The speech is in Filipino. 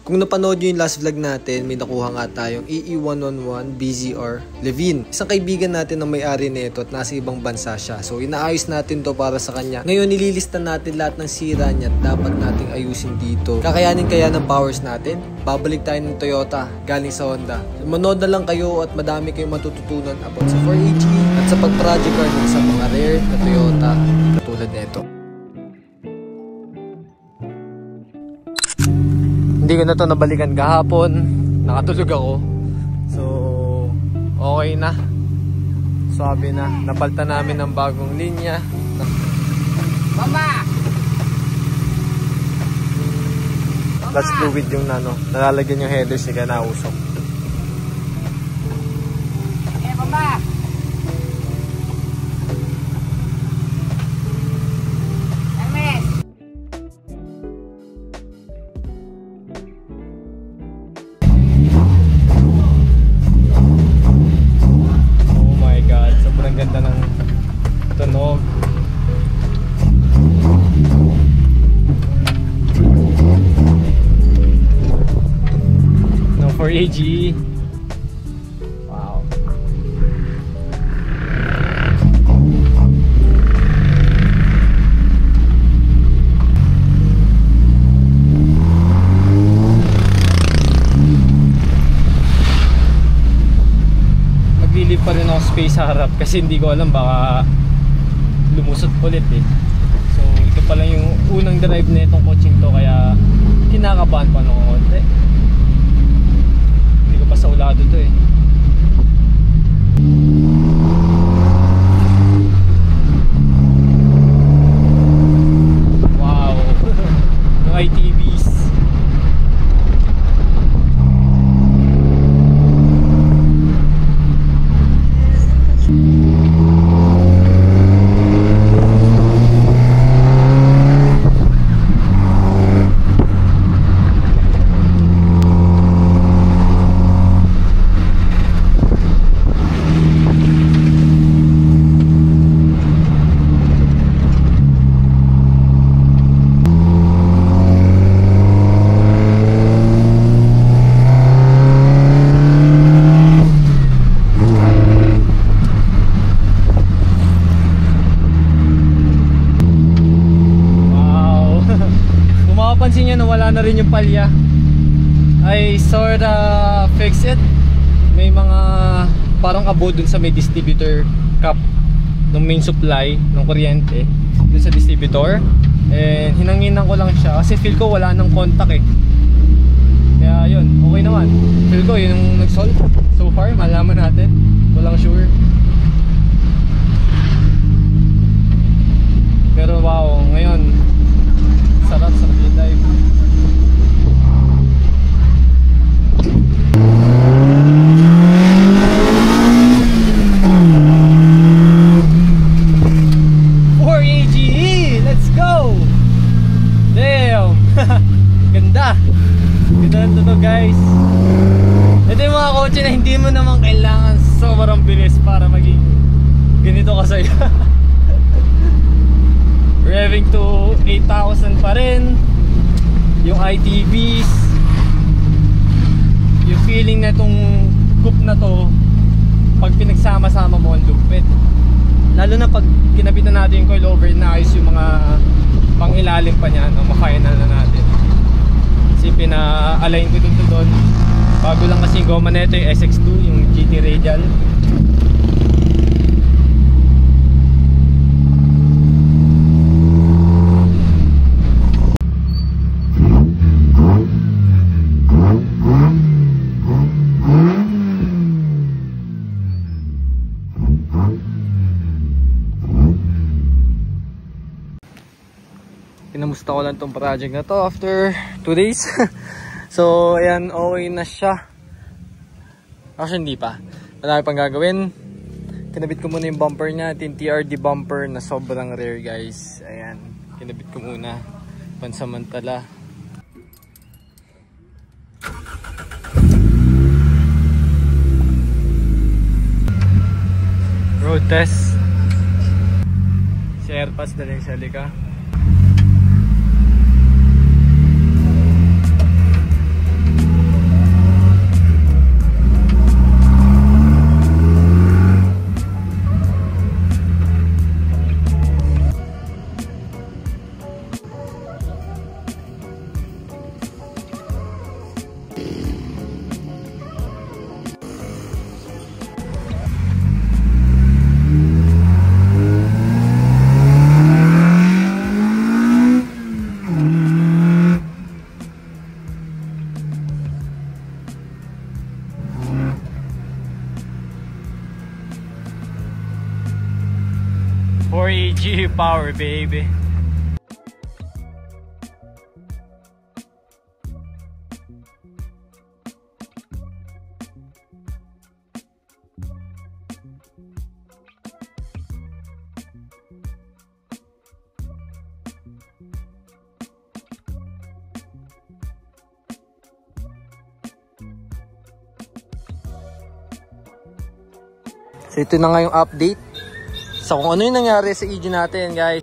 Kung napanood nyo yung last vlog natin, may nakuha nga tayong EE111 BZR Levin. Isang kaibigan natin na may-ari nito at nasa ibang bansa siya. So inaayos natin to para sa kanya. Ngayon nililista natin lahat ng sira niya at dapat nating ayusin dito. Kakayanin kaya ng powers natin? Babalik tayo ng Toyota galing sa Honda. Manood na lang kayo at madami kayong matututunan about sa 4AG at sa pag-project car ng sa mga rare na Toyota katulad nito. Hindi ko na to nabalikan kahapon. Nakatulog ako. So, okay na. Sabi na. Napalta namin ng bagong linya. Mama! Clutch fluid yung nalalagyan yung headers ni kanausok. Mama! Ganda ng tunog. No 4AG. Wow. Maglilip pa rin ako space sa harap kasi hindi ko alam, baka lumusot ulit eh. So ito pala yung unang drive na itong coaching to, kaya kinakabahan pa ng konti. Hindi ko pa sa ulado to eh. Wow. Yung ITVs. Pansin nyo na wala na rin yung palya. I sorta fix it. May mga parang abo dun sa may distributor cap ng main supply ng kuryente dun sa distributor, and hinanginan ko lang siya kasi feel ko wala nang contact eh. Kaya yun, okay naman. Feel ko yun yung nag-solve so far. Malaman natin, walang sure. Pero wow, ngayon sarap yung dive. Let's go! Damn! Ganda! Ganda ng tunog guys. Ito yung mga kotse na hindi mo naman kailangan sobrang bilis para maging ganito kasaya. Revving to 8,000 pa rin. Yung ITVs, yung feeling na itong coupe na to, pag pinagsama-sama mo ang lupit. Lalo na pag kinabitan natin yung coilover, na ayos yung mga pang ilalim pa niya, ma-final na natin. Kasi pina-align ko dun to doon. Bago lang kasi yung goma na ito, yung SX2, yung GT Radial. Kinamusta ko lang tong project na to after 2 days. So ayan, okay na siya. Actually hindi pa, marami pang gagawin. Kinabit ko muna yung bumper niya, yung TRD bumper na sobrang rare guys. Ayan, kinabit ko muna pansamantala. Road test. Si Airpads na rin sa Lika. AG power, baby. So ito na nga yung update. So kung ano yung nangyari sa EG natin guys.